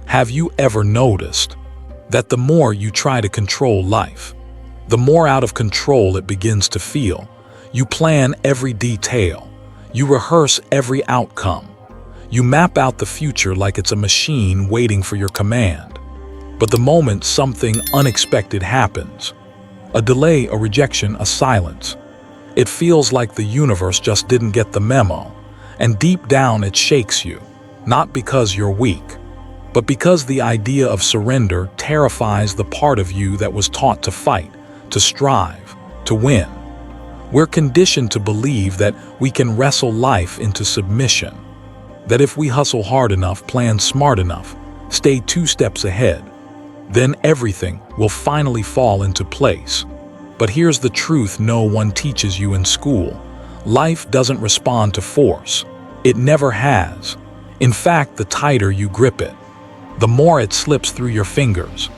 Have you ever noticed that the more you try to control life, the more out of control it begins to feel? You plan every detail. You rehearse every outcome. You map out the future like it's a machine waiting for your command. But the moment something unexpected happens, a delay, a rejection, a silence, it feels like the universe just didn't get the memo, and deep down it shakes you, not because you're weak, but because the idea of surrender terrifies the part of you that was taught to fight, to strive, to win. We're conditioned to believe that we can wrestle life into submission, that if we hustle hard enough, plan smart enough, stay 2 steps ahead, then everything will finally fall into place. But here's the truth no one teaches you in school. Life doesn't respond to force. It never has. In fact, the tighter you grip it, the more it slips through your fingers,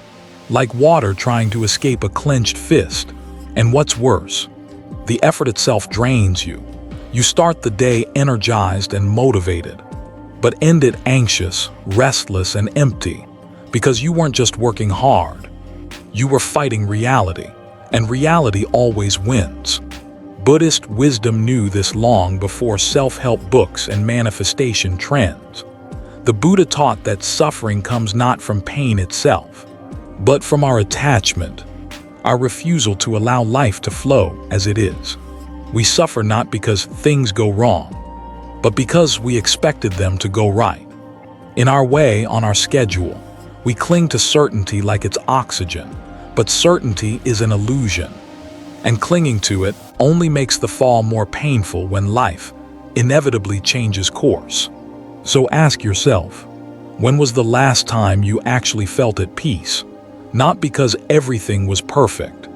like water trying to escape a clenched fist. And what's worse, the effort itself drains you. You start the day energized and motivated, but end it anxious, restless, and empty, because you weren't just working hard. You were fighting reality, and reality always wins. Buddhist wisdom knew this long before self-help books and manifestation trends. The Buddha taught that suffering comes not from pain itself, but from our attachment, our refusal to allow life to flow as it is. We suffer not because things go wrong, but because we expected them to go right. In our way, on our schedule, we cling to certainty like it's oxygen, but certainty is an illusion, and clinging to it only makes the fall more painful when life inevitably changes course. So ask yourself, when was the last time you actually felt at peace? Not because everything was perfect,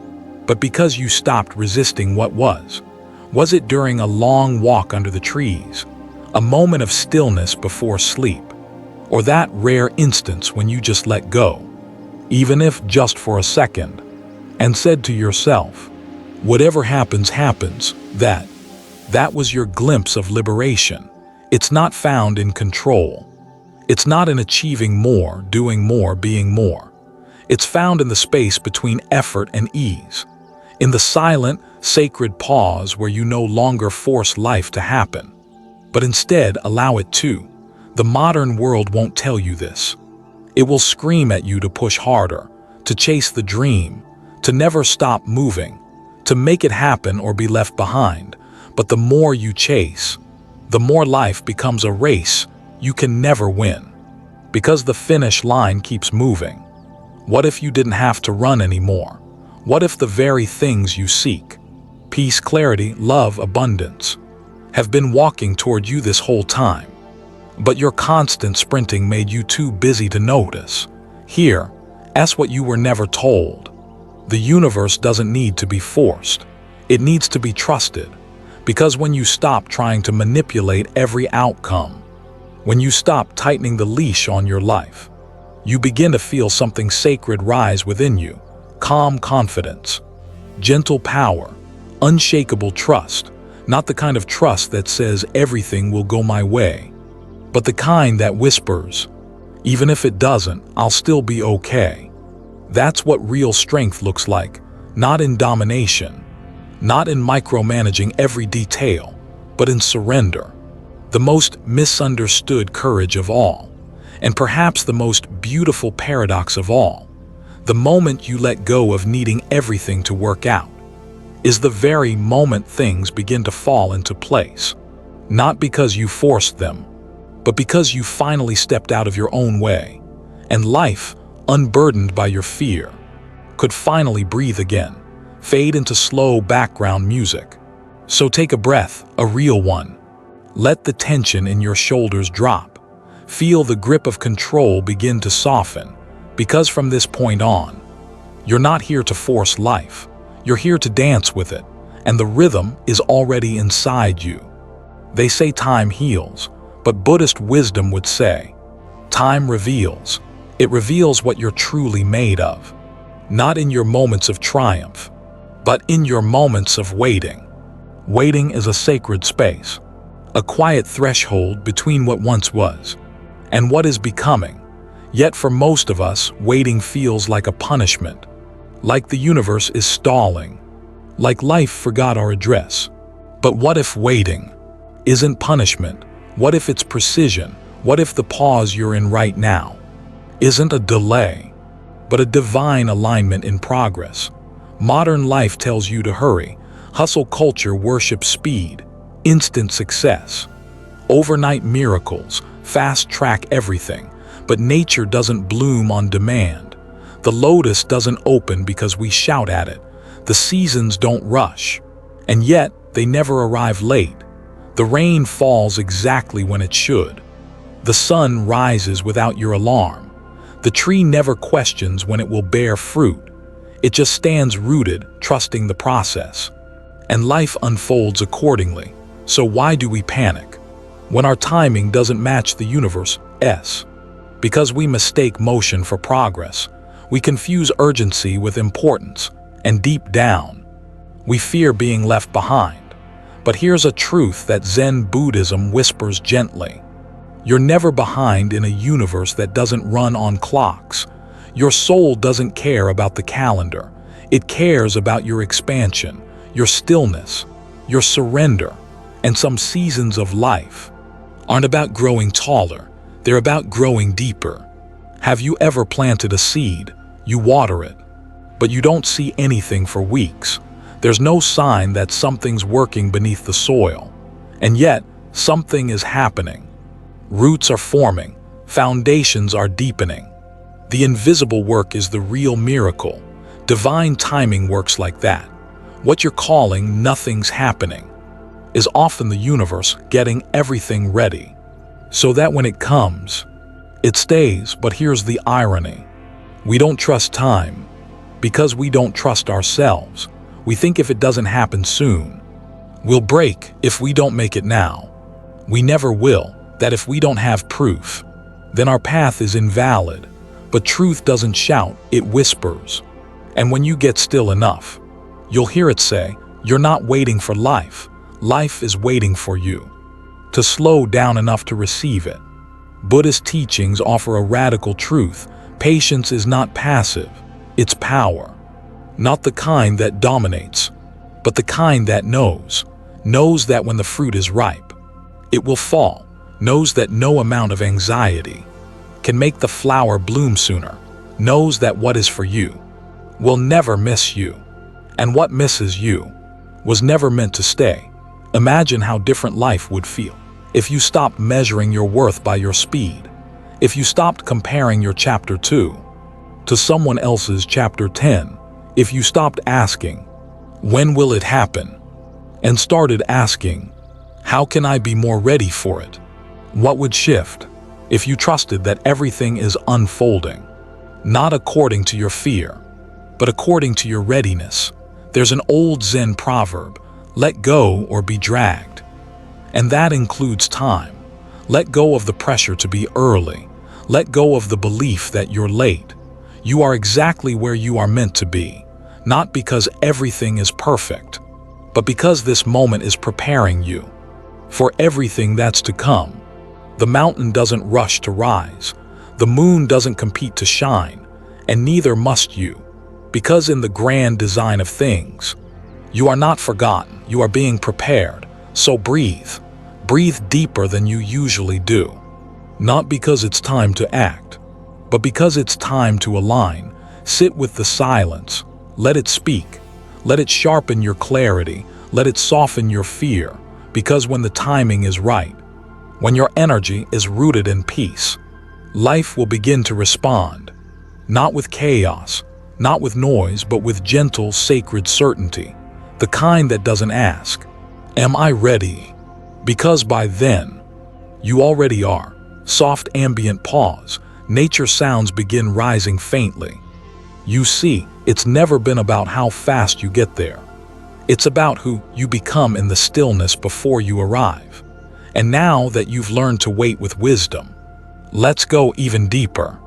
but because you stopped resisting what was. Was it during a long walk under the trees, a moment of stillness before sleep, or that rare instance when you just let go, even if just for a second, and said to yourself, whatever happens, happens? That was your glimpse of liberation. It's not found in control. It's not in achieving more, doing more, being more. It's found in the space between effort and ease, in the silent, sacred pause where you no longer force life to happen, but instead allow it to. The modern world won't tell you this. It will scream at you to push harder, to chase the dream, to never stop moving, to make it happen or be left behind. But the more you chase, the more life becomes a race you can never win, because the finish line keeps moving. What if you didn't have to run anymore? What if the very things you seek, peace, clarity, love, abundance, have been walking toward you this whole time, but your constant sprinting made you too busy to notice? Here, that's what you were never told. The universe doesn't need to be forced. It needs to be trusted. Because when you stop trying to manipulate every outcome, when you stop tightening the leash on your life, you begin to feel something sacred rise within you. Calm confidence, gentle power, unshakable trust. Not the kind of trust that says everything will go my way, but the kind that whispers, even if it doesn't, I'll still be okay. That's what real strength looks like, not in domination, not in micromanaging every detail, but in surrender. The most misunderstood courage of all, and perhaps the most beautiful paradox of all, the moment you let go of needing everything to work out, is the very moment things begin to fall into place. Not because you forced them, but because you finally stepped out of your own way, and life, unburdened by your fear, could finally breathe again, fade into slow background music. So take a breath, a real one. Let the tension in your shoulders drop. Feel the grip of control begin to soften, because from this point on, you're not here to force life. You're here to dance with it, and the rhythm is already inside you. They say time heals, but Buddhist wisdom would say, time reveals. It reveals what you're truly made of, not in your moments of triumph, but in your moments of waiting. Waiting is a sacred space, a quiet threshold between what once was and what is becoming. Yet for most of us, waiting feels like a punishment, like the universe is stalling, like life forgot our address. But what if waiting isn't punishment? What if it's precision? What if the pause you're in right now isn't a delay, but a divine alignment in progress? Modern life tells you to hurry. Hustle culture worships speed, instant success, overnight miracles, fast-track everything. But nature doesn't bloom on demand. The lotus doesn't open because we shout at it. The seasons don't rush, and yet they never arrive late. The rain falls exactly when it should. The sun rises without your alarm. The tree never questions when it will bear fruit. It just stands rooted, trusting the process. And life unfolds accordingly. So why do we panic when our timing doesn't match the universe's? Because we mistake motion for progress. We confuse urgency with importance, and deep down, we fear being left behind. But here's a truth that Zen Buddhism whispers gently. You're never behind in a universe that doesn't run on clocks. Your soul doesn't care about the calendar. It cares about your expansion, your stillness, your surrender. And some seasons of life aren't about growing taller. They're about growing deeper. Have you ever planted a seed? You water it, but you don't see anything for weeks. There's no sign that something's working beneath the soil. And yet, something is happening. Roots are forming. Foundations are deepening. The invisible work is the real miracle. Divine timing works like that. What you're calling nothing's happening is often the universe getting everything ready, so that when it comes, it stays. But here's the irony. We don't trust time because we don't trust ourselves. We think if it doesn't happen soon, we'll break. If we don't make it now, we never will. That if we don't have proof, then our path is invalid. But truth doesn't shout, it whispers. And when you get still enough, you'll hear it say, you're not waiting for life. Life is waiting for you to slow down enough to receive it. Buddhist teachings offer a radical truth. Patience is not passive, it's power. Not the kind that dominates, but the kind that knows that when the fruit is ripe, it will fall, knows that no amount of anxiety can make the flower bloom sooner, knows that what is for you will never miss you, and what misses you was never meant to stay. Imagine how different life would feel if you stopped measuring your worth by your speed, if you stopped comparing your chapter 2 to someone else's chapter 10, if you stopped asking, when will it happen, and started asking, how can I be more ready for it? What would shift if you trusted that everything is unfolding, not according to your fear, but according to your readiness? There's an old Zen proverb, let go or be dragged. And that includes time. Let go of the pressure to be early. Let go of the belief that you're late. You are exactly where you are meant to be, not because everything is perfect, but because this moment is preparing you for everything that's to come. The mountain doesn't rush to rise. The moon doesn't compete to shine, and neither must you, because in the grand design of things, you are not forgotten. You are being prepared. So breathe. Breathe deeper than you usually do. Not because it's time to act, but because it's time to align. Sit with the silence. Let it speak. Let it sharpen your clarity. Let it soften your fear. Because when the timing is right, when your energy is rooted in peace, life will begin to respond. Not with chaos, not with noise, but with gentle, sacred certainty. The kind that doesn't ask, am I ready? Because by then, you already are. Soft ambient pause. Nature sounds begin rising faintly. You see, it's never been about how fast you get there. It's about who you become in the stillness before you arrive. And now that you've learned to wait with wisdom, let's go even deeper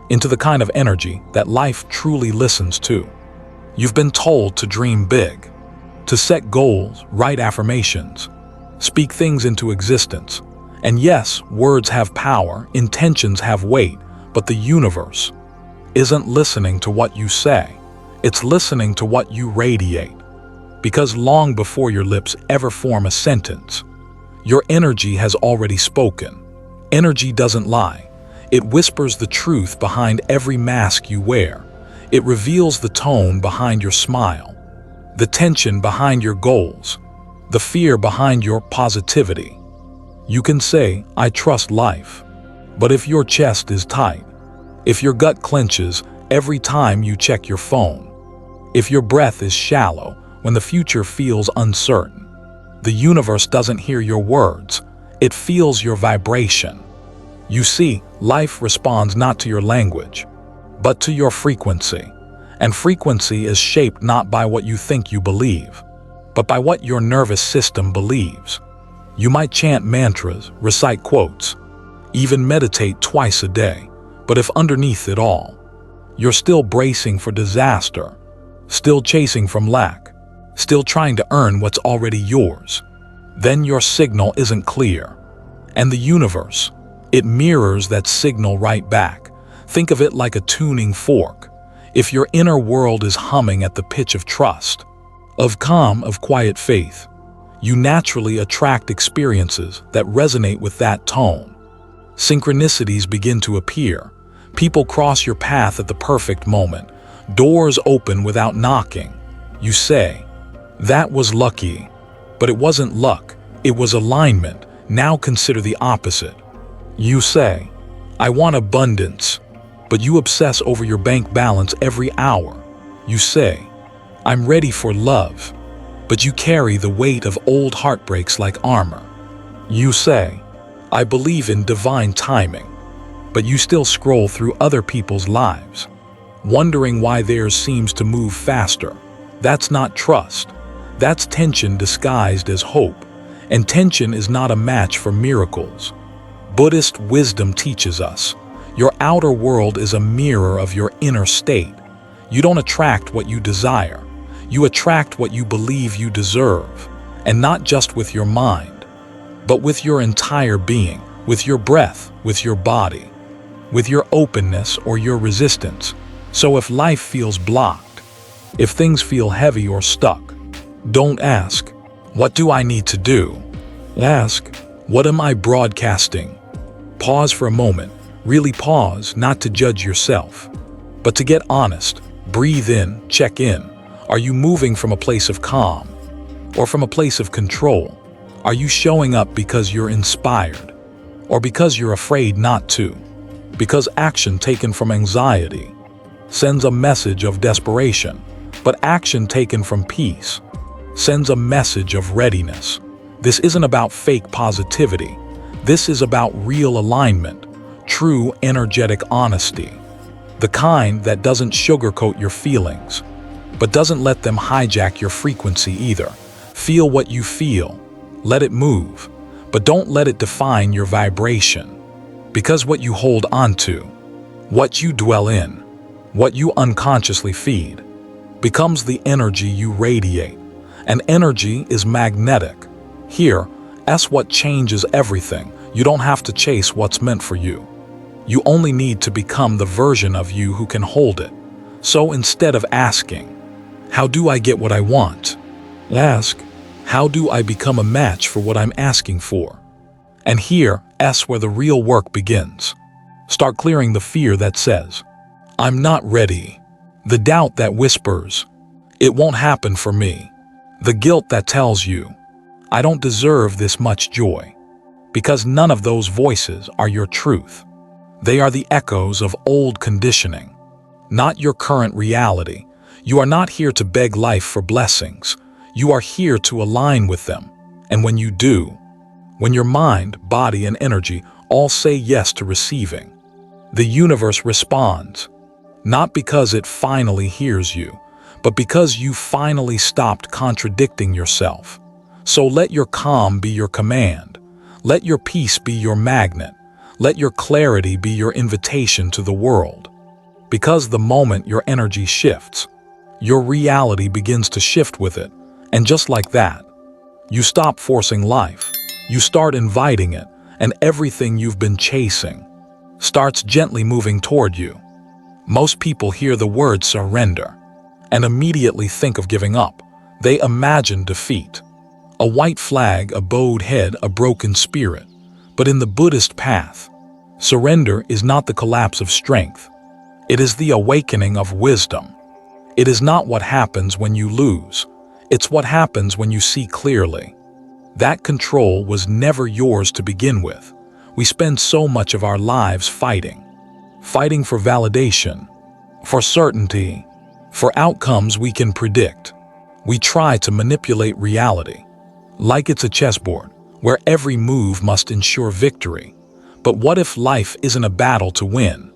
into the kind of energy that life truly listens to. You've been told to dream big, to set goals, write affirmations, speak things into existence. And yes, words have power, intentions have weight, But the universe isn't listening to what you say. It's listening to what you radiate. Because long before your lips ever form a sentence, your energy has already spoken. Energy doesn't lie. It whispers the truth behind every mask you wear. It reveals the tone behind your smile, the tension behind your goals, the fear behind your positivity. You can say, "I trust life." But if your chest is tight, if your gut clenches every time you check your phone, if your breath is shallow when the future feels uncertain, the universe doesn't hear your words, it feels your vibration. You see, life responds not to your language, but to your frequency. And frequency is shaped not by what you think you believe, but by what your nervous system believes. You might chant mantras, recite quotes, even meditate twice a day, but if underneath it all, you're still bracing for disaster, still chasing from lack, still trying to earn what's already yours, then your signal isn't clear. And the universe, it mirrors that signal right back. Think of it like a tuning fork. If your inner world is humming at the pitch of trust, of calm, of quiet faith, you naturally attract experiences that resonate with that tone. Synchronicities begin to appear. People cross your path at the perfect moment. Doors open without knocking. You say, "That was lucky." But it wasn't luck, it was alignment. Now consider the opposite. You say, "I want abundance," but you obsess over your bank balance every hour. You say, "I'm ready for love," but you carry the weight of old heartbreaks like armor. You say, "I believe in divine timing," but you still scroll through other people's lives, wondering why theirs seems to move faster. That's not trust. That's tension disguised as hope, and tension is not a match for miracles. Buddhist wisdom teaches us, your outer world is a mirror of your inner state. You don't attract what you desire. You attract what you believe you deserve, and not just with your mind, but with your entire being, with your breath, with your body, with your openness or your resistance. So if life feels blocked, if things feel heavy or stuck, don't ask, "What do I need to do?" Ask, "What am I broadcasting?" Pause for a moment, really pause, not to judge yourself, but to get honest. Breathe in, check in. Are you moving from a place of calm or from a place of control? Are you showing up because you're inspired or because you're afraid not to? Because action taken from anxiety sends a message of desperation, but action taken from peace sends a message of readiness. This isn't about fake positivity. This is about real alignment, true energetic honesty, the kind that doesn't sugarcoat your feelings, but doesn't let them hijack your frequency either. Feel what you feel, let it move, but don't let it define your vibration. Because what you hold onto, what you dwell in, what you unconsciously feed, becomes the energy you radiate. And energy is magnetic. Here, that's what changes everything. You don't have to chase what's meant for you. You only need to become the version of you who can hold it. So instead of asking, "How do I get what I want?" ask, "How do I become a match for what I'm asking for?" And here's where the real work begins. Start clearing the fear that says, "I'm not ready." The doubt that whispers, "It won't happen for me." The guilt that tells you, "I don't deserve this much joy." Because none of those voices are your truth. They are the echoes of old conditioning, not your current reality. You are not here to beg life for blessings. You are here to align with them. And when you do, when your mind, body, and energy all say yes to receiving, the universe responds, not because it finally hears you, but because you finally stopped contradicting yourself. So let your calm be your command. Let your peace be your magnet. Let your clarity be your invitation to the world. Because the moment your energy shifts, your reality begins to shift with it. And just like that, you stop forcing life. You start inviting it and everything you've been chasing. starts gently moving toward you. Most people hear the word surrender and immediately think of giving up. They imagine defeat. A white flag, a bowed head, a broken spirit. But in the Buddhist path, surrender is not the collapse of strength. It is the awakening of wisdom. It is not what happens when you lose. It's what happens when you see clearly. That control was never yours to begin with. We spend so much of our lives fighting for validation, for certainty, for outcomes we can predict. We try to manipulate reality, like it's a chessboard, where every move must ensure victory. But what if life isn't a battle to win,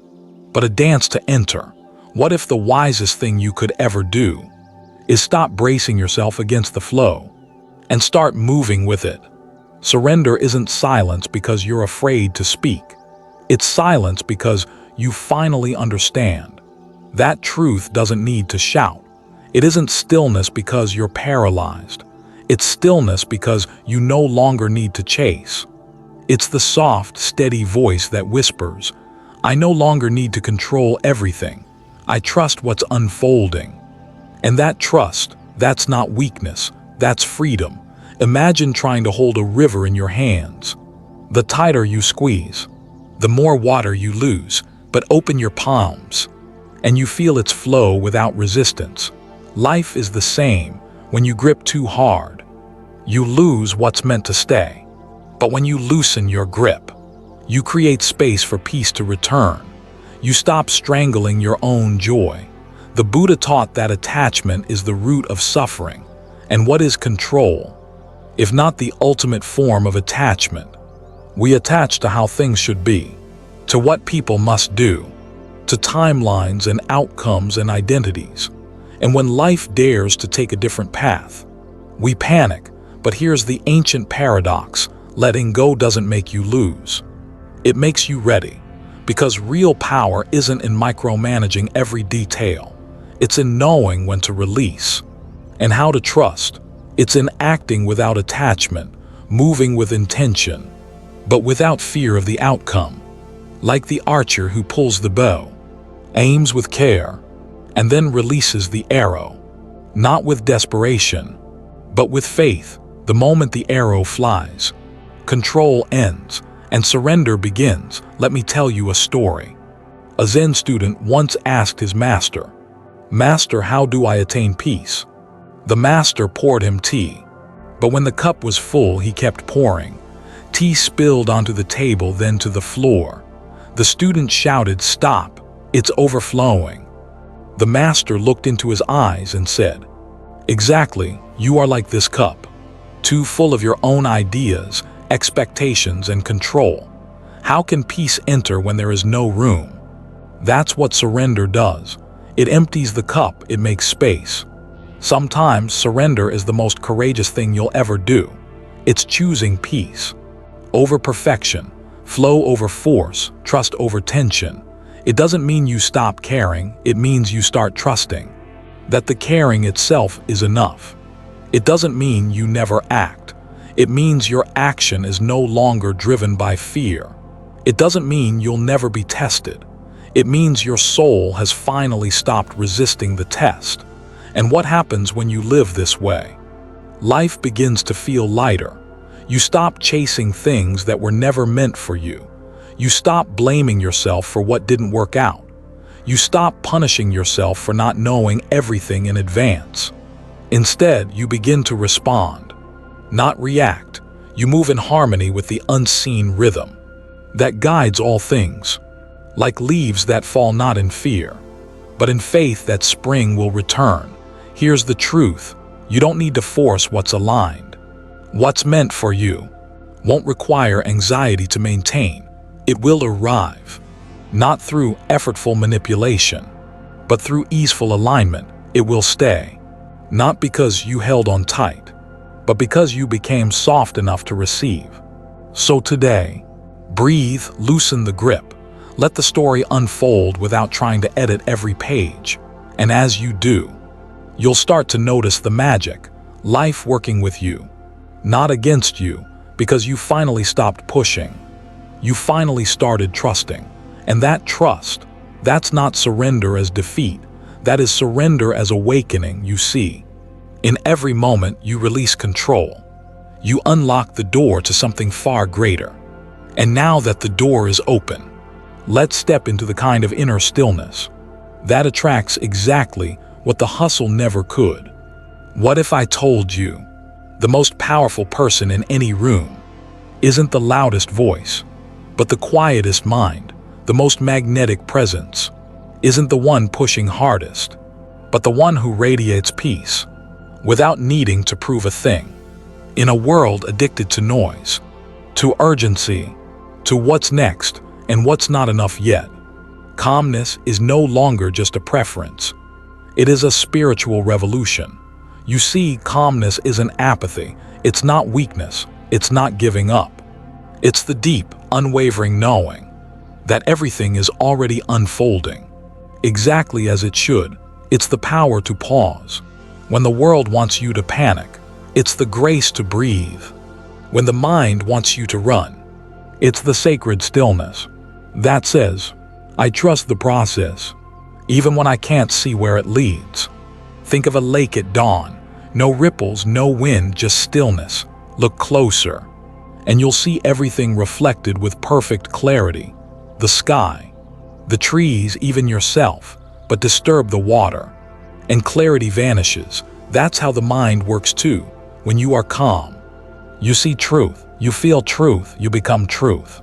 but a dance to enter? What if the wisest thing you could ever do is stop bracing yourself against the flow and start moving with it? Surrender isn't silence because you're afraid to speak. It's silence because you finally understand. That truth doesn't need to shout. It isn't stillness because you're paralyzed. It's stillness because you no longer need to chase. It's the soft, steady voice that whispers, I no longer need to control everything. I trust what's unfolding. And that trust, that's not weakness, that's freedom. Imagine trying to hold a river in your hands. The tighter you squeeze, the more water you lose, but open your palms, and you feel its flow without resistance. Life is the same. When you grip too hard, you lose what's meant to stay. But when you loosen your grip, you create space for peace to return. You stop strangling your own joy. The Buddha taught that attachment is the root of suffering. And what is control, if not the ultimate form of attachment? We attach to how things should be, to what people must do, to timelines and outcomes and identities. And when life dares to take a different path, we panic. But here's the ancient paradox: letting go doesn't make you lose. It makes you ready. Because real power isn't in micromanaging every detail. It's in knowing when to release and how to trust. It's in acting without attachment, moving with intention, but without fear of the outcome. Like the archer who pulls the bow, aims with care, and then releases the arrow, not with desperation, but with faith. The moment the arrow flies, control ends and surrender begins. Let me tell you a story. A Zen student once asked his master, "Master, how do I attain peace?" The master poured him tea, but when the cup was full, he kept pouring. Tea spilled onto the table, then to the floor. The student shouted, "Stop, it's overflowing." The master looked into his eyes and said, "Exactly, you are like this cup, too full of your own ideas, expectations, and control. How can peace enter when there is no room?" That's what surrender does. It empties the cup, it makes space. Sometimes surrender is the most courageous thing you'll ever do. It's choosing peace over perfection, flow over force, trust over tension. It doesn't mean you stop caring, it means you start trusting that the caring itself is enough. It doesn't mean you never act. It means your action is no longer driven by fear. It doesn't mean you'll never be tested. It means your soul has finally stopped resisting the test. And what happens when you live this way? Life begins to feel lighter. You stop chasing things that were never meant for you. You stop blaming yourself for what didn't work out. You stop punishing yourself for not knowing everything in advance. Instead, you begin to respond, not react. You move in harmony with the unseen rhythm that guides all things, like leaves that fall not in fear, but in faith that spring will return. Here's the truth: you don't need to force what's aligned. What's meant for you won't require anxiety to maintain. It will arrive, not through effortful manipulation, but through easeful alignment. It will stay, not because you held on tight, but because you became soft enough to receive. So today, breathe, loosen the grip, let the story unfold without trying to edit every page. And as you do, you'll start to notice the magic, life working with you, not against you, because you finally stopped pushing. You finally started trusting. And that trust, that's not surrender as defeat. That is surrender as awakening, you see. In every moment, you release control. You unlock the door to something far greater. And now that the door is open, let's step into the kind of inner stillness that attracts exactly what the hustle never could. What if I told you the most powerful person in any room isn't the loudest voice, but the quietest mind, the most magnetic presence, isn't the one pushing hardest, but the one who radiates peace without needing to prove a thing? In a world addicted to noise, to urgency, to what's next and what's not enough yet, calmness is no longer just a preference. It is a spiritual revolution. You see, calmness isn't apathy. It's not weakness. It's not giving up. It's the deep, unwavering knowing that everything is already unfolding exactly as it should. It's the power to pause when the world wants you to panic. It's the grace to breathe when the mind wants you to run. It's the sacred stillness that says, I trust the process, even when I can't see where it leads. Think of a lake at dawn. No ripples, no wind, just stillness. Look closer, and you'll see everything reflected with perfect clarity. The sky, the trees, even yourself. But disturb the water, and clarity vanishes. That's how the mind works too. When you are calm, you see truth, you feel truth, you become truth.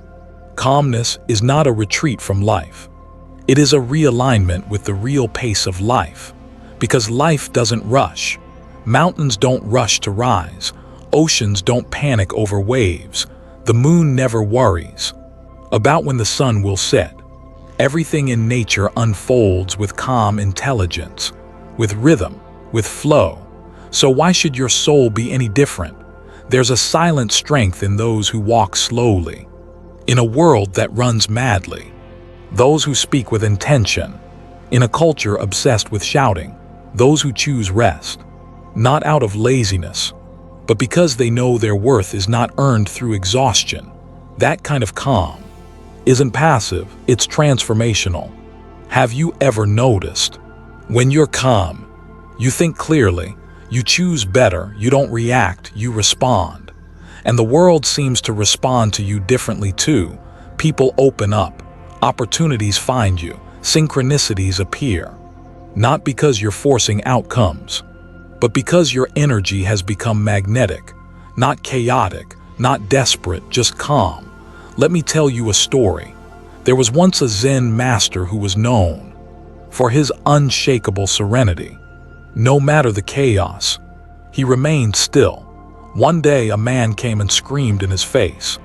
Calmness is not a retreat from life. It is a realignment with the real pace of life, because life doesn't rush. Mountains don't rush to rise. Oceans don't panic over waves. The moon never worries about when the sun will set. Everything in nature unfolds with calm intelligence, with rhythm, with flow. So why should your soul be any different? There's a silent strength in those who walk slowly, in a world that runs madly. Those who speak with intention, in a culture obsessed with shouting. Those who choose rest, not out of laziness, but because they know their worth is not earned through exhaustion. That kind of calm isn't passive, it's transformational. Have you ever noticed? When you're calm, you think clearly, you choose better, you don't react, you respond. And the world seems to respond to you differently too. People open up, opportunities find you, synchronicities appear. Not because you're forcing outcomes, but because your energy has become magnetic, not chaotic, not desperate, just calm. Let me tell you a story. There was once a Zen master who was known for his unshakable serenity. No matter the chaos, he remained still. One day a man came and screamed in his face.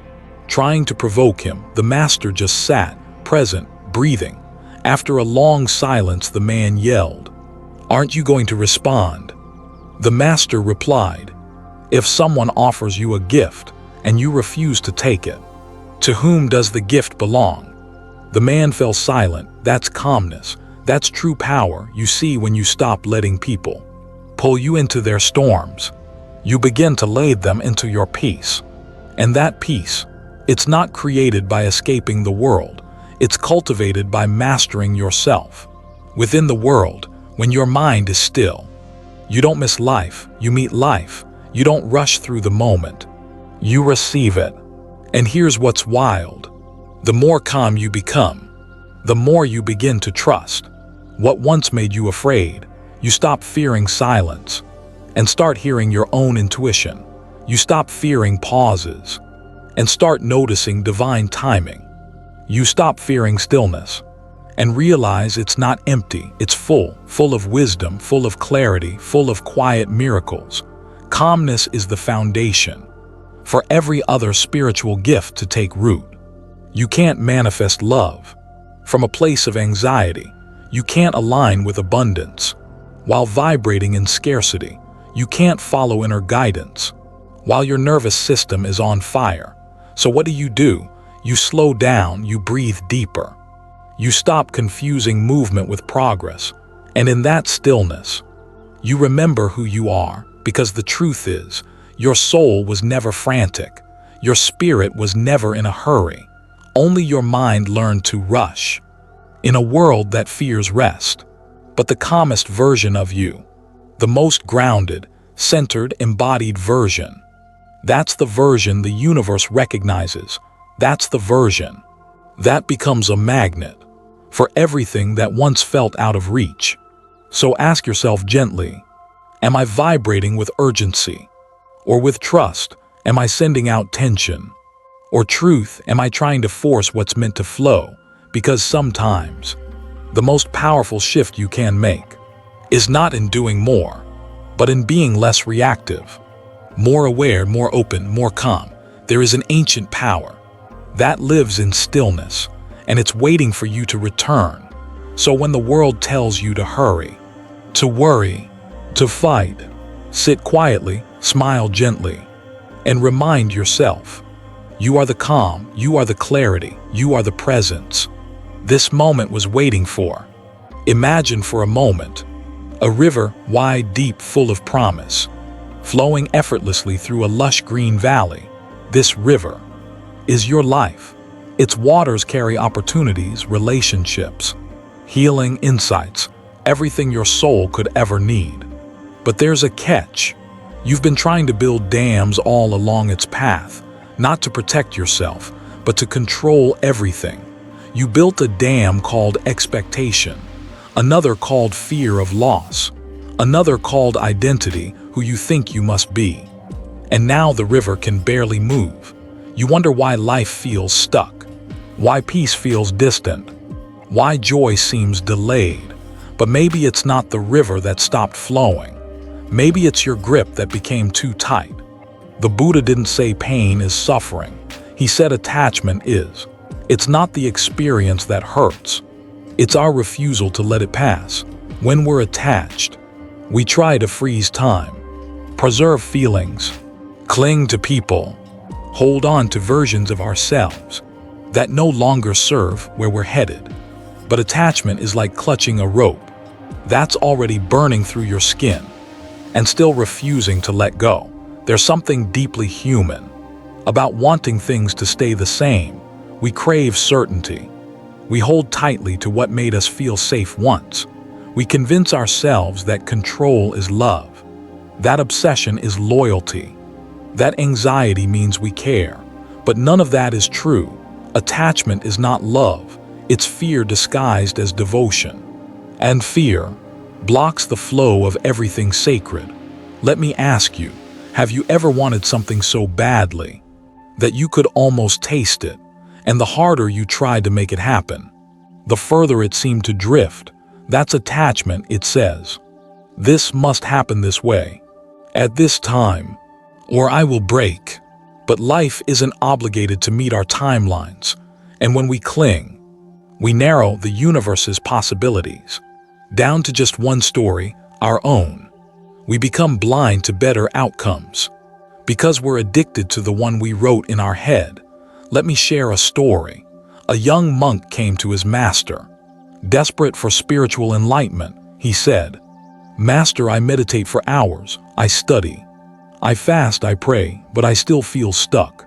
Trying to provoke him, the master just sat, present, breathing. After a long silence, the man yelled, "Aren't you going to respond?" The master replied, "If someone offers you a gift and you refuse to take it, to whom does the gift belong?" The man fell silent. That's calmness. That's true power. You see, when you stop letting people pull you into their storms, you begin to lead them into your peace. And that peace, it's not created by escaping the world. It's cultivated by mastering yourself. Within the world, when your mind is still, you don't miss life, you meet life. You don't rush through the moment, you receive it. And here's what's wild. The more calm you become, the more you begin to trust. What once made you afraid, you stop fearing silence and start hearing your own intuition. You stop fearing pauses and start noticing divine timing. You stop fearing stillness and realize it's not empty, it's full of wisdom, full of clarity, full of quiet miracles. Calmness is the foundation for every other spiritual gift to take root. You can't manifest love from a place of anxiety. You can't align with abundance while vibrating in scarcity. You can't follow inner guidance while your nervous system is on fire. So what do? You slow down, you breathe deeper. You stop confusing movement with progress. And in that stillness, you remember who you are, because the truth is, your soul was never frantic. Your spirit was never in a hurry. Only your mind learned to rush in a world that fears rest. But the calmest version of you, the most grounded, centered, embodied version, that's the version the universe recognizes. That's the version that becomes a magnet for everything that once felt out of reach. So ask yourself gently, am I vibrating with urgency? Or with trust, am I sending out tension? Or truth, am I trying to force what's meant to flow? Because sometimes the most powerful shift you can make is not in doing more, but in being less reactive, more aware, more open, more calm. There is an ancient power that lives in stillness, and it's waiting for you to return. So when the world tells you to hurry, to worry, to fight, sit quietly, smile gently, and remind yourself, you are the calm, you are the clarity, you are the presence this moment was waiting for. Imagine for a moment a river, wide, deep, full of promise, flowing effortlessly through a lush green valley. This river is your life. Its waters carry opportunities, relationships, healing, insights, everything your soul could ever need. But there's a catch. You've been trying to build dams all along its path, not to protect yourself, but to control everything. You built a dam called expectation, another called fear of loss, another called identity, who you think you must be. And now the river can barely move. You wonder why life feels stuck, why peace feels distant, why joy seems delayed. But maybe it's not the river that stopped flowing. Maybe it's your grip that became too tight. The Buddha didn't say pain is suffering. He said attachment is. It's not the experience that hurts. It's our refusal to let it pass. When we're attached, we try to freeze time, preserve feelings, cling to people, hold on to versions of ourselves that no longer serve where we're headed. But attachment is like clutching a rope that's already burning through your skin and still refusing to let go. There's something deeply human about wanting things to stay the same. We crave certainty. We hold tightly to what made us feel safe once. We convince ourselves that control is love, that obsession is loyalty, that anxiety means we care. But none of that is true. Attachment is not love. It's fear disguised as devotion. And fear blocks the flow of everything sacred. Let me ask you, have you ever wanted something so badly that you could almost taste it, and the harder you tried to make it happen, the further it seemed to drift? That's attachment. It says, this must happen this way, at this time, or I will break. But life isn't obligated to meet our timelines, and when we cling, we narrow the universe's possibilities down to just one story, our own. We become blind to better outcomes because we're addicted to the one we wrote in our head. Let me share a story. A young monk came to his master. Desperate for spiritual enlightenment, he said, "Master, I meditate for hours, I study, I fast, I pray, but I still feel stuck."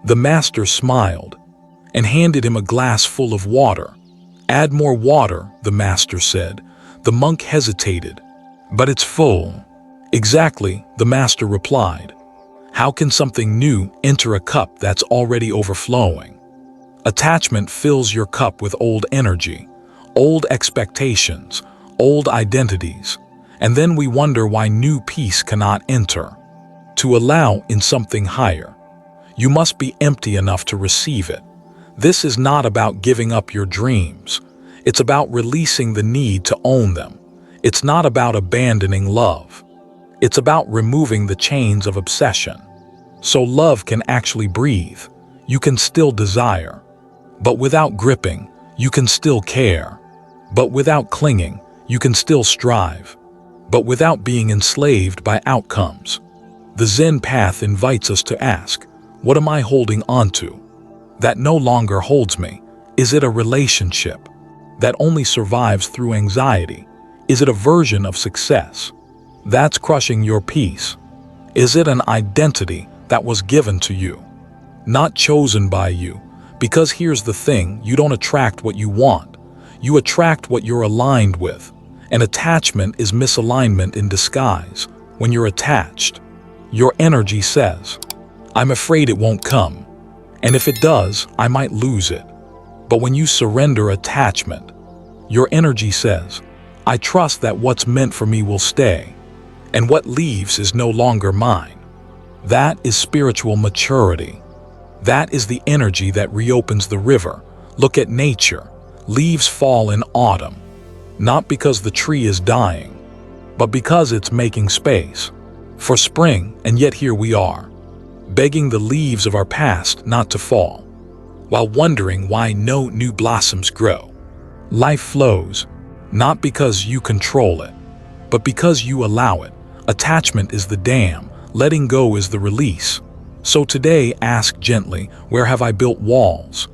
The master smiled and handed him a glass full of water. "Add more water," the master said. The monk hesitated. "But it's full." "Exactly," the master replied. "How can something new enter a cup that's already overflowing?" Attachment fills your cup with old energy, old expectations, old identities, and then we wonder why new peace cannot enter. To allow in something higher, you must be empty enough to receive it. This is not about giving up your dreams. It's about releasing the need to own them. It's not about abandoning love. It's about removing the chains of obsession. So love can actually breathe. You can still desire. But without gripping, you can still care. But without clinging, you can still strive. But without being enslaved by outcomes. The Zen path invites us to ask, what am I holding onto that no longer holds me? Is it a relationship that only survives through anxiety? Is it a version of success that's crushing your peace? Is it an identity that was given to you, not chosen by you, Because here's the thing, you don't attract what you want. You attract what you're aligned with. And attachment is misalignment in disguise. When you're attached, your energy says, I'm afraid it won't come. And if it does, I might lose it. But when you surrender attachment, your energy says, I trust that what's meant for me will stay. And what leaves is no longer mine. That is spiritual maturity. That is the energy that reopens the river. Look at nature. Leaves fall in autumn. Not because the tree is dying, but because it's making space for spring, and yet here we are, begging the leaves of our past not to fall, while wondering why no new blossoms grow. Life flows, not because you control it, but because you allow it. Attachment is the dam, letting go is the release. So today, ask gently, where have I built walls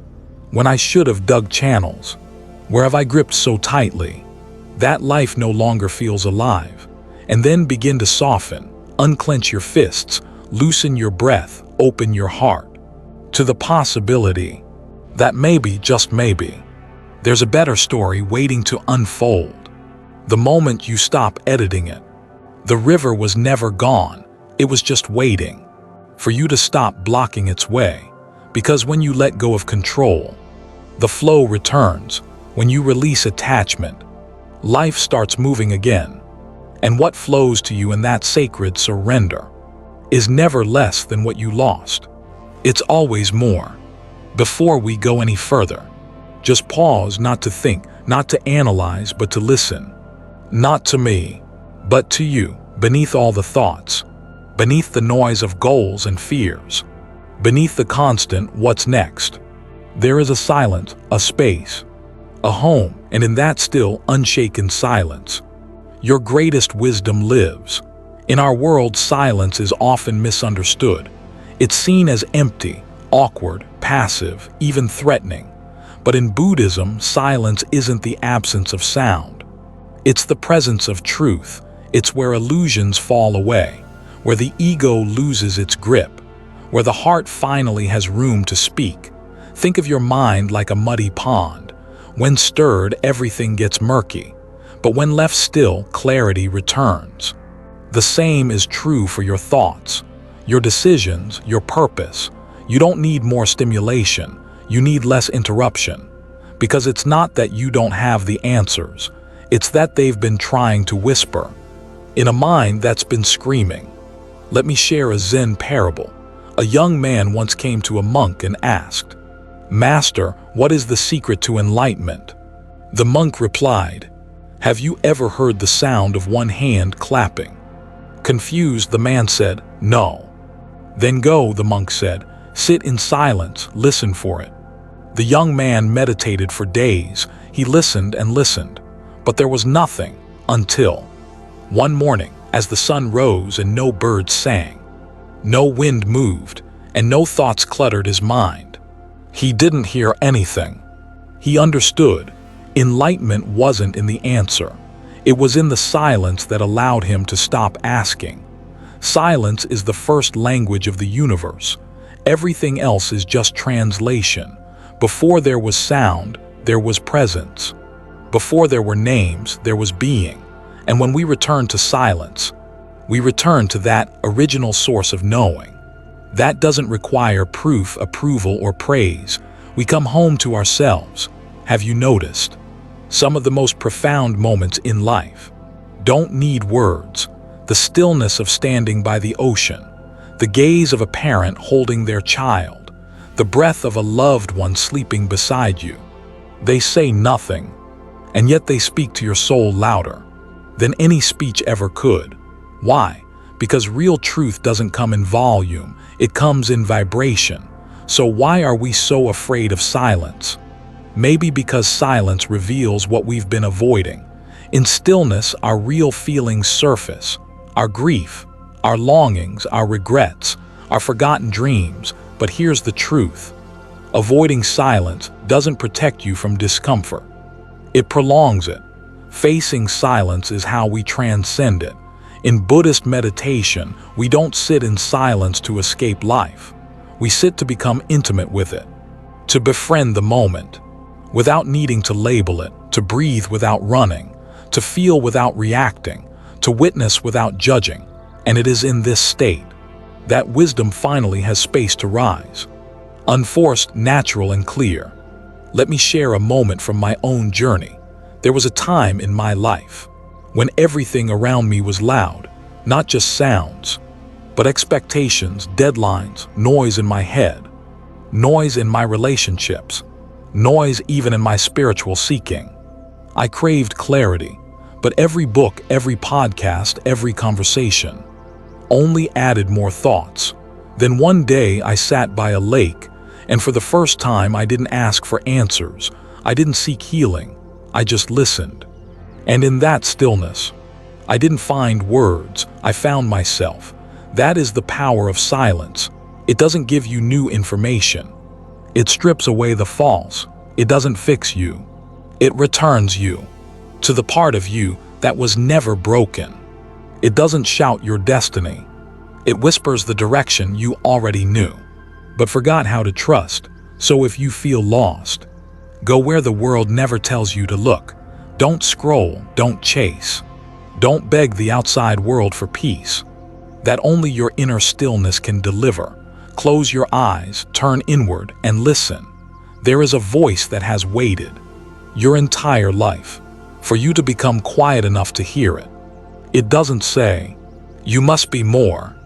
when I should have dug channels? Where have I gripped so tightly that life no longer feels alive? And then begin to soften, unclench your fists, loosen your breath, open your heart to the possibility that maybe, just maybe, there's a better story waiting to unfold. The moment you stop editing it, the river was never gone. It was just waiting for you to stop blocking its way. Because when you let go of control, the flow returns. When you release attachment, life starts moving again. And what flows to you in that sacred surrender is never less than what you lost. It's always more. Before we go any further, just pause, not to think, not to analyze, but to listen. Not to me, but to you, beneath all the thoughts, beneath the noise of goals and fears, beneath the constant what's next. There is a silence, a space, a home, and in that still, unshaken silence, your greatest wisdom lives. In our world, silence is often misunderstood. It's seen as empty, awkward, passive, even threatening. But in Buddhism, silence isn't the absence of sound. It's the presence of truth. It's where illusions fall away, where the ego loses its grip, where the heart finally has room to speak. Think of your mind like a muddy pond. When stirred, everything gets murky, but when left still, clarity returns. The same is true for your thoughts, your decisions, your purpose. You don't need more stimulation. You need less interruption. Because it's not that you don't have the answers. It's that they've been trying to whisper in a mind that's been screaming. Let me share a Zen parable. A young man once came to a monk and asked, "Master, what is the secret to enlightenment?" The monk replied, "Have you ever heard the sound of one hand clapping?" Confused, the man said, "No." "Then go," the monk said. "Sit in silence, listen for it." The young man meditated for days. He listened and listened, but there was nothing until one morning, as the sun rose and no birds sang, no wind moved, and no thoughts cluttered his mind, he didn't hear anything. He understood. Enlightenment wasn't in the answer. It was in the silence that allowed him to stop asking. Silence is the first language of the universe. Everything else is just translation. Before there was sound, there was presence. Before there were names, there was being. And when we return to silence, we return to that original source of knowing. That doesn't require proof, approval, or praise. We come home to ourselves. Have you noticed? Some of the most profound moments in life don't need words. The stillness of standing by the ocean, the gaze of a parent holding their child, the breath of a loved one sleeping beside you. They say nothing, and yet they speak to your soul louder than any speech ever could. Why? Because real truth doesn't come in volume, it comes in vibration. So why are we so afraid of silence? Maybe because silence reveals what we've been avoiding. In stillness, our real feelings surface. Our grief, our longings, our regrets, our forgotten dreams. But here's the truth. Avoiding silence doesn't protect you from discomfort. It prolongs it. Facing silence is how we transcend it. In Buddhist meditation, we don't sit in silence to escape life. We sit to become intimate with it, to befriend the moment, without needing to label it, to breathe without running, to feel without reacting, to witness without judging. And it is in this state that wisdom finally has space to rise. Unforced, natural, and clear. Let me share a moment from my own journey. There was a time in my life when everything around me was loud, not just sounds, but expectations, deadlines, noise in my head, noise in my relationships, noise even in my spiritual seeking. I craved clarity, but every book, every podcast, every conversation only added more thoughts. Then one day I sat by a lake, and for the first time I didn't ask for answers. I didn't seek healing. I just listened. And in that stillness, I didn't find words. I found myself. That is the power of silence. It doesn't give you new information. It strips away the false. It doesn't fix you. It returns you to the part of you that was never broken. It doesn't shout your destiny. It whispers the direction you already knew, but forgot how to trust. So if you feel lost, go where the world never tells you to look. Don't scroll, don't chase. Don't beg the outside world for peace that only your inner stillness can deliver. Close your eyes, turn inward, and listen. There is a voice that has waited your entire life for you to become quiet enough to hear it. It doesn't say, "You must be more."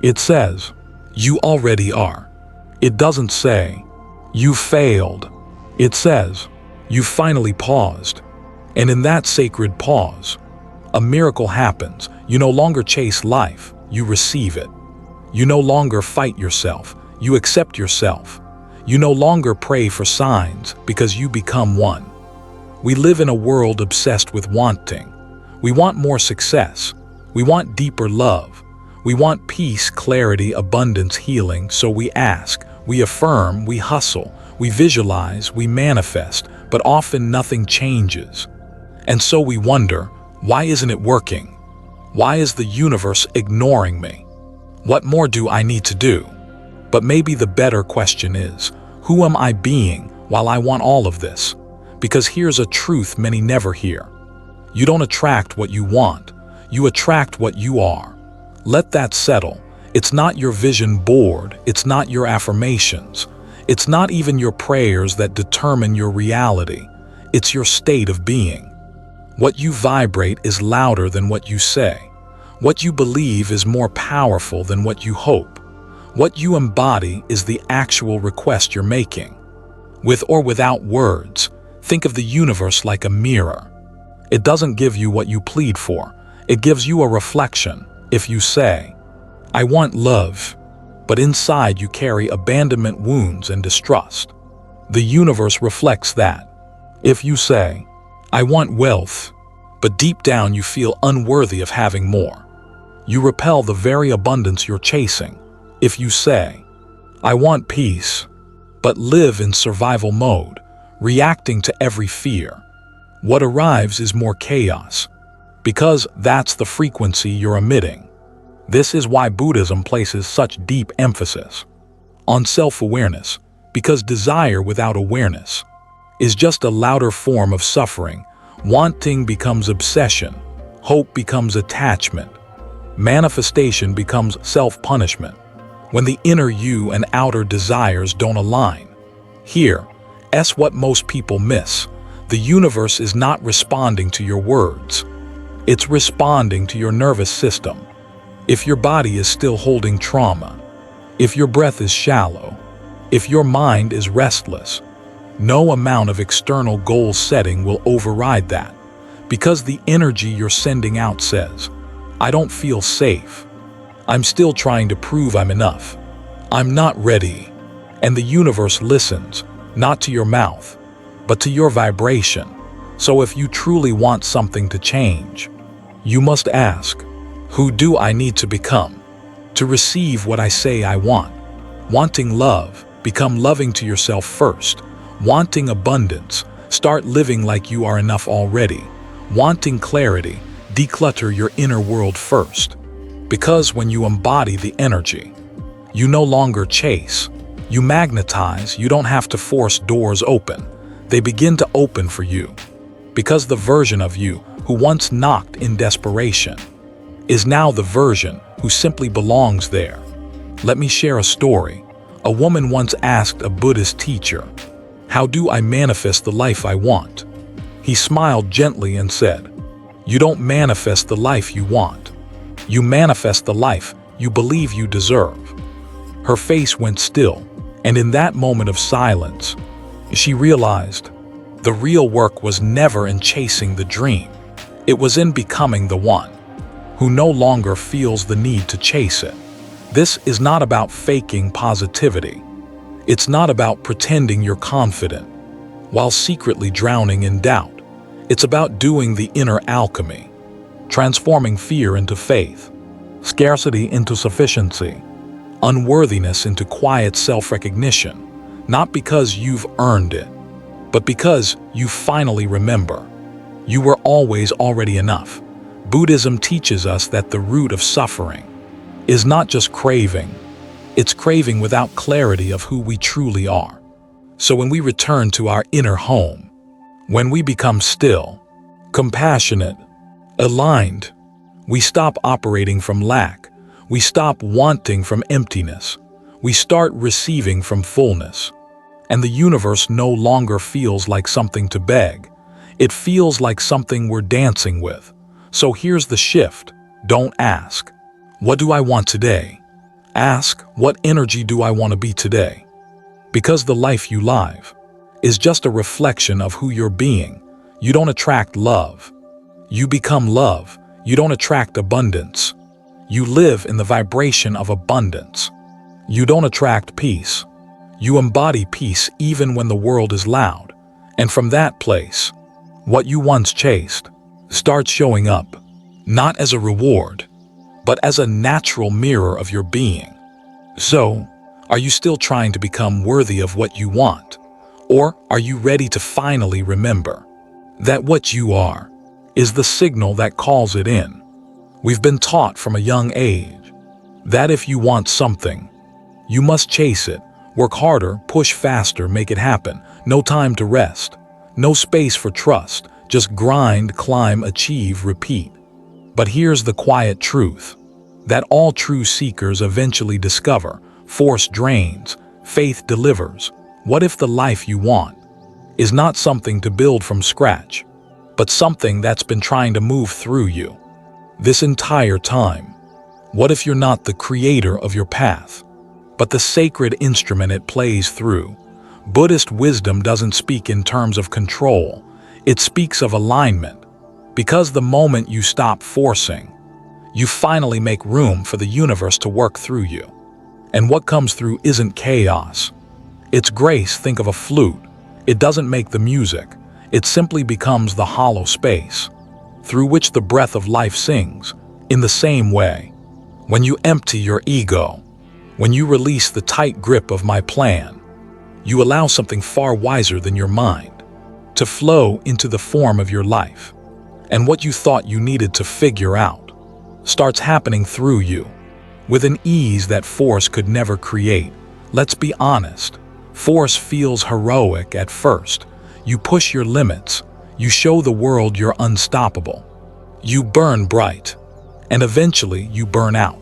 It says, "You already are." It doesn't say, "You failed." It says, "You finally paused." And in that sacred pause, a miracle happens. You no longer chase life, you receive it. You no longer fight yourself, you accept yourself. You no longer pray for signs because you become one. We live in a world obsessed with wanting. We want more success. We want deeper love. We want peace, clarity, abundance, healing. So we ask, we affirm, we hustle, we visualize, we manifest, but often nothing changes. And so we wonder, why isn't it working? Why is the universe ignoring me? What more do I need to do? But maybe the better question is, who am I being while I want all of this? Because here's a truth many never hear. You don't attract what you want, you attract what you are. Let that settle. It's not your vision board, it's not your affirmations, it's not even your prayers that determine your reality. It's your state of being. What you vibrate is louder than what you say. What you believe is more powerful than what you hope. What you embody is the actual request you're making. With or without words, think of the universe like a mirror. It doesn't give you what you plead for. It gives you a reflection. If you say, "I want love," but inside you carry abandonment, wounds, and distrust, the universe reflects that. If you say, "I want wealth," but deep down you feel unworthy of having more, you repel the very abundance you're chasing. If you say, "I want peace," but live in survival mode, reacting to every fear, what arrives is more chaos, because that's the frequency you're emitting. This is why Buddhism places such deep emphasis on self-awareness, because desire without awareness is just a louder form of suffering. Wanting becomes obsession, hope becomes attachment, manifestation becomes self-punishment. When the inner you and outer desires don't align. Here's what most people miss. The universe is not responding to your words. It's responding to your nervous system. If your body is still holding trauma, if your breath is shallow, if your mind is restless, no amount of external goal setting will override that. Because the energy you're sending out says, "I don't feel safe. I'm still trying to prove I'm enough. I'm not ready." And the universe listens, not to your mouth, but to your vibration. So if you truly want something to change, you must ask, who do I need to become to receive what I say I want? Wanting love, become loving to yourself first. Wanting abundance, start living like you are enough already. Wanting clarity, declutter your inner world first. Because when you embody the energy, you no longer chase, You magnetize, you don't have to force doors open. They begin to open for you. Because the version of you who once knocked in desperation is now the version who simply belongs there. Let me share a story. A woman once asked a Buddhist teacher, "How do I manifest the life I want?" He smiled gently and said, "You don't manifest the life you want. You manifest the life you believe you deserve." Her face went still, and in that moment of silence, she realized the real work was never in chasing the dream. It was in becoming the one who no longer feels the need to chase it. This is not about faking positivity. It's not about pretending you're confident while secretly drowning in doubt. It's about doing the inner alchemy, transforming fear into faith, scarcity into sufficiency, unworthiness into quiet self-recognition, not because you've earned it, but because you finally remember. You were always already enough. Buddhism teaches us that the root of suffering is not just craving, it's craving without clarity of who we truly are. So when we return to our inner home, when we become still, compassionate, aligned, we stop operating from lack. We stop wanting from emptiness. We start receiving from fullness. And the universe no longer feels like something to beg. It feels like something we're dancing with. So here's the shift. Don't ask, "What do I want today?" Ask, "What energy do I want to be today?" Because the life you live is just a reflection of who you're being. You don't attract love. You become love. You don't attract abundance. You live in the vibration of abundance. You don't attract peace. You embody peace even when the world is loud. And from that place, what you once chased starts showing up, not as a reward, but as a natural mirror of your being. So, are you still trying to become worthy of what you want? Or are you ready to finally remember that what you are is the signal that calls it in? We've been taught from a young age that if you want something, you must chase it, work harder, push faster, make it happen. No time to rest, no space for trust, just grind, climb, achieve, repeat. But here's the quiet truth that all true seekers eventually discover: force drains, faith delivers. What if the life you want is not something to build from scratch, but something that's been trying to move through you this entire time? What if you're not the creator of your path, but the sacred instrument it plays through? Buddhist wisdom doesn't speak in terms of control. It speaks of alignment. Because the moment you stop forcing, you finally make room for the universe to work through you. And what comes through isn't chaos. It's grace. Think of a flute. It doesn't make the music. It simply becomes the hollow space through which the breath of life sings. In the same way, when you empty your ego, when you release the tight grip of my plan, you allow something far wiser than your mind to flow into the form of your life. And what you thought you needed to figure out starts happening through you with an ease that force could never create. Let's be honest, force feels heroic at first. You push your limits. You show the world you're unstoppable. You burn bright, and eventually you burn out,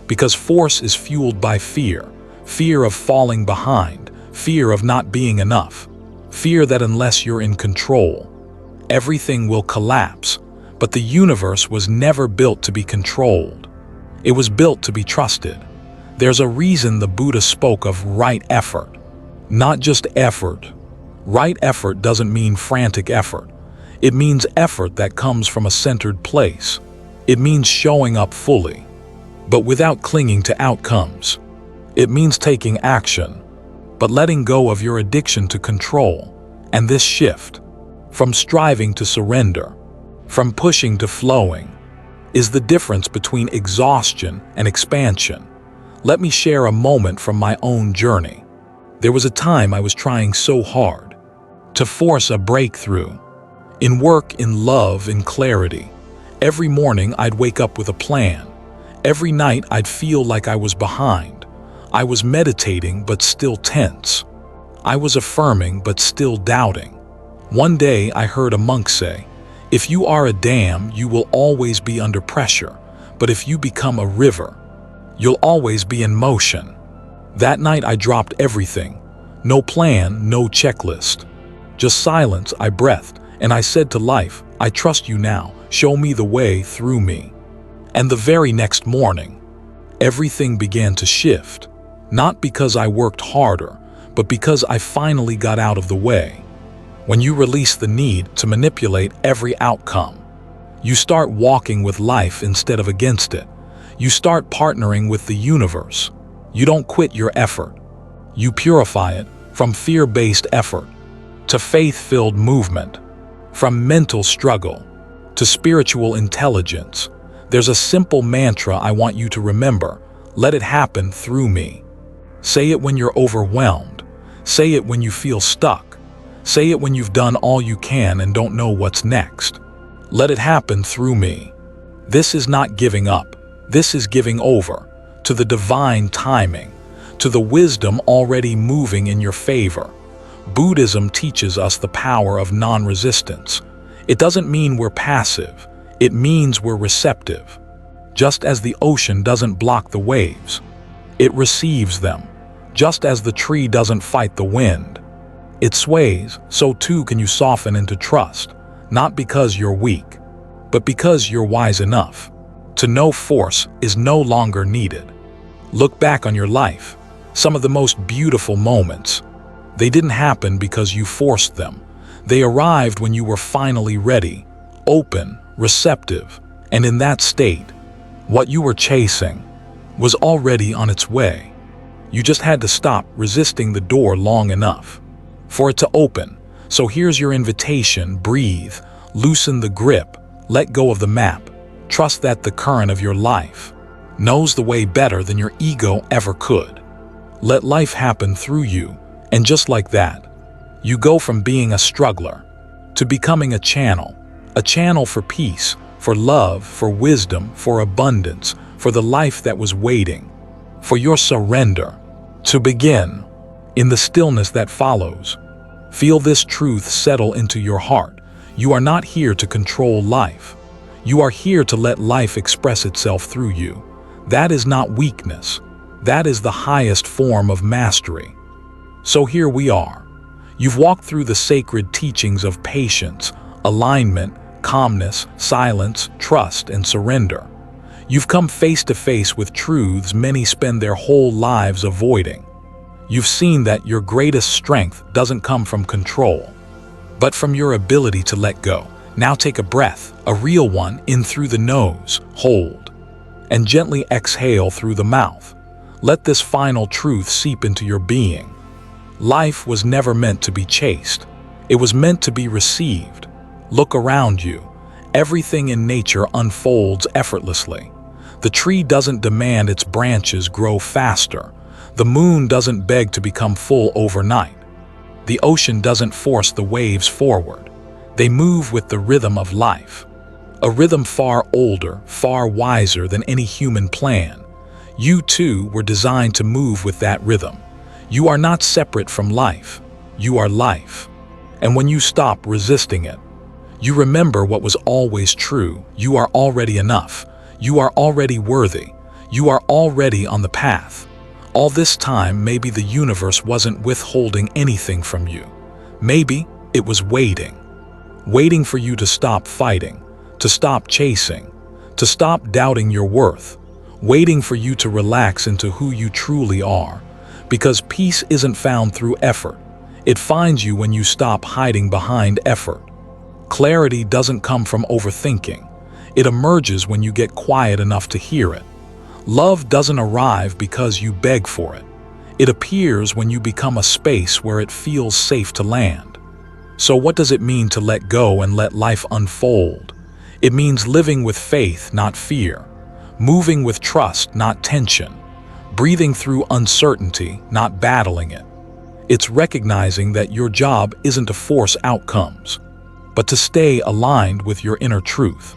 because force is fueled by fear. Fear of falling behind, fear of not being enough, fear that unless you're in control, everything will collapse. But the universe was never built to be controlled. It was built to be trusted. There's a reason the Buddha spoke of right effort, not just effort. Right effort doesn't mean frantic effort. It means effort that comes from a centered place. It means showing up fully, but without clinging to outcomes. It means taking action, but letting go of your addiction to control. And this shift, from striving to surrender, from pushing to flowing, is the difference between exhaustion and expansion. Let me share a moment from my own journey. There was a time I was trying so hard to force a breakthrough. In work, in love, in clarity. Every morning I'd wake up with a plan. Every night I'd feel like I was behind. I was meditating but still tense. I was affirming but still doubting. One day I heard a monk say, "If you are a dam, you will always be under pressure, but if you become a river, you'll always be in motion." That night I dropped everything. No plan, no checklist. Just silence. I breathed, and I said to life, "I trust you now. Show me the way through me." And the very next morning, everything began to shift. Not because I worked harder, but because I finally got out of the way. When you release the need to manipulate every outcome, you start walking with life instead of against it. You start partnering with the universe. You don't quit your effort. You purify it from fear-based effort to faith-filled movement, from mental struggle to spiritual intelligence. There's a simple mantra I want you to remember. Let it happen through me. Say it when you're overwhelmed. Say it when you feel stuck. Say it when you've done all you can and don't know what's next. Let it happen through me. This is not giving up. This is giving over to the divine timing, to the wisdom already moving in your favor. Buddhism teaches us the power of non-resistance. It doesn't mean we're passive. It means we're receptive. Just as the ocean doesn't block the waves, it receives them. Just as the tree doesn't fight the wind, it sways, so too can you soften into trust, not because you're weak, but because you're wise enough to know force is no longer needed. Look back on your life. Some of the most beautiful moments, they didn't happen because you forced them. They arrived when you were finally ready, open, receptive, and in that state, what you were chasing was already on its way. You just had to stop resisting the door long enough for it to open. So here's your invitation. Breathe, loosen the grip, let go of the map. Trust that the current of your life knows the way better than your ego ever could. Let life happen through you, and just like that, you go from being a struggler to becoming a channel for peace, for love, for wisdom, for abundance, for the life that was waiting, for your surrender to begin. In the stillness that follows, feel this truth settle into your heart. You are not here to control life. You are here to let life express itself through you. That is not weakness. That is the highest form of mastery. So here we are. You've walked through the sacred teachings of patience, alignment, calmness, silence, trust, and surrender. You've come face to face with truths many spend their whole lives avoiding. You've seen that your greatest strength doesn't come from control, but from your ability to let go. Now take a breath, a real one, in through the nose, hold, and gently exhale through the mouth. Let this final truth seep into your being. Life was never meant to be chased. It was meant to be received. Look around you. Everything in nature unfolds effortlessly. The tree doesn't demand its branches grow faster. The moon doesn't beg to become full overnight. The ocean doesn't force the waves forward. They move with the rhythm of life. A rhythm far older, far wiser than any human plan. You too were designed to move with that rhythm. You are not separate from life. You are life. And when you stop resisting it, you remember what was always true. You are already enough. You are already worthy. You are already on the path. All this time, maybe the universe wasn't withholding anything from you. Maybe it was waiting for you to stop fighting, to stop chasing, to stop doubting your worth, waiting for you to relax into who you truly are. Because peace isn't found through effort. It finds you when you stop hiding behind effort. Clarity doesn't come from overthinking. It emerges when you get quiet enough to hear it. Love doesn't arrive because you beg for it. It appears when you become a space where it feels safe to land. So what does it mean to let go and let life unfold? It means living with faith, not fear. Moving with trust, not tension. Breathing through uncertainty, not battling it. It's recognizing that your job isn't to force outcomes, but to stay aligned with your inner truth,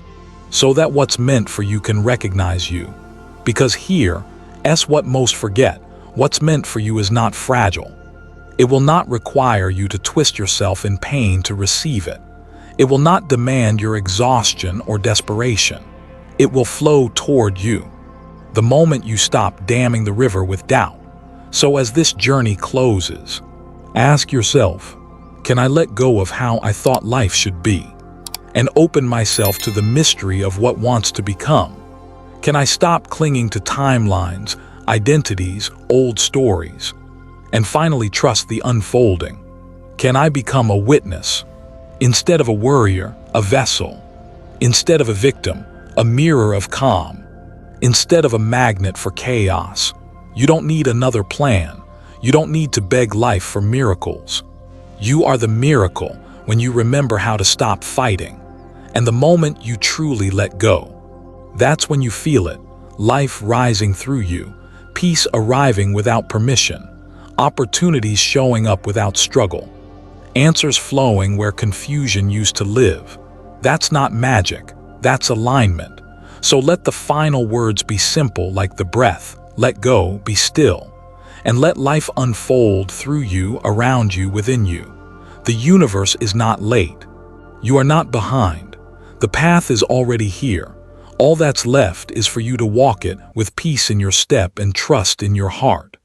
so that what's meant for you can recognize you. Because here's what most forget. What's meant for you is not fragile. It will not require you to twist yourself in pain to receive it. It will not demand your exhaustion or desperation. It will flow toward you, the moment you stop damming the river with doubt. So as this journey closes, ask yourself, can I let go of how I thought life should be and open myself to the mystery of what wants to become? Can I stop clinging to timelines, identities, old stories, and finally trust the unfolding? Can I become a witness? Instead of a worrier, a vessel. Instead of a victim, a mirror of calm. Instead of a magnet for chaos. You don't need another plan. You don't need to beg life for miracles. You are the miracle when you remember how to stop fighting. And the moment you truly let go, that's when you feel it, life rising through you, peace arriving without permission, opportunities showing up without struggle, answers flowing where confusion used to live. That's not magic, that's alignment. So let the final words be simple like the breath. Let go, be still, and let life unfold through you, around you, within you. The universe is not late. You are not behind. The path is already here. All that's left is for you to walk it with peace in your step and trust in your heart.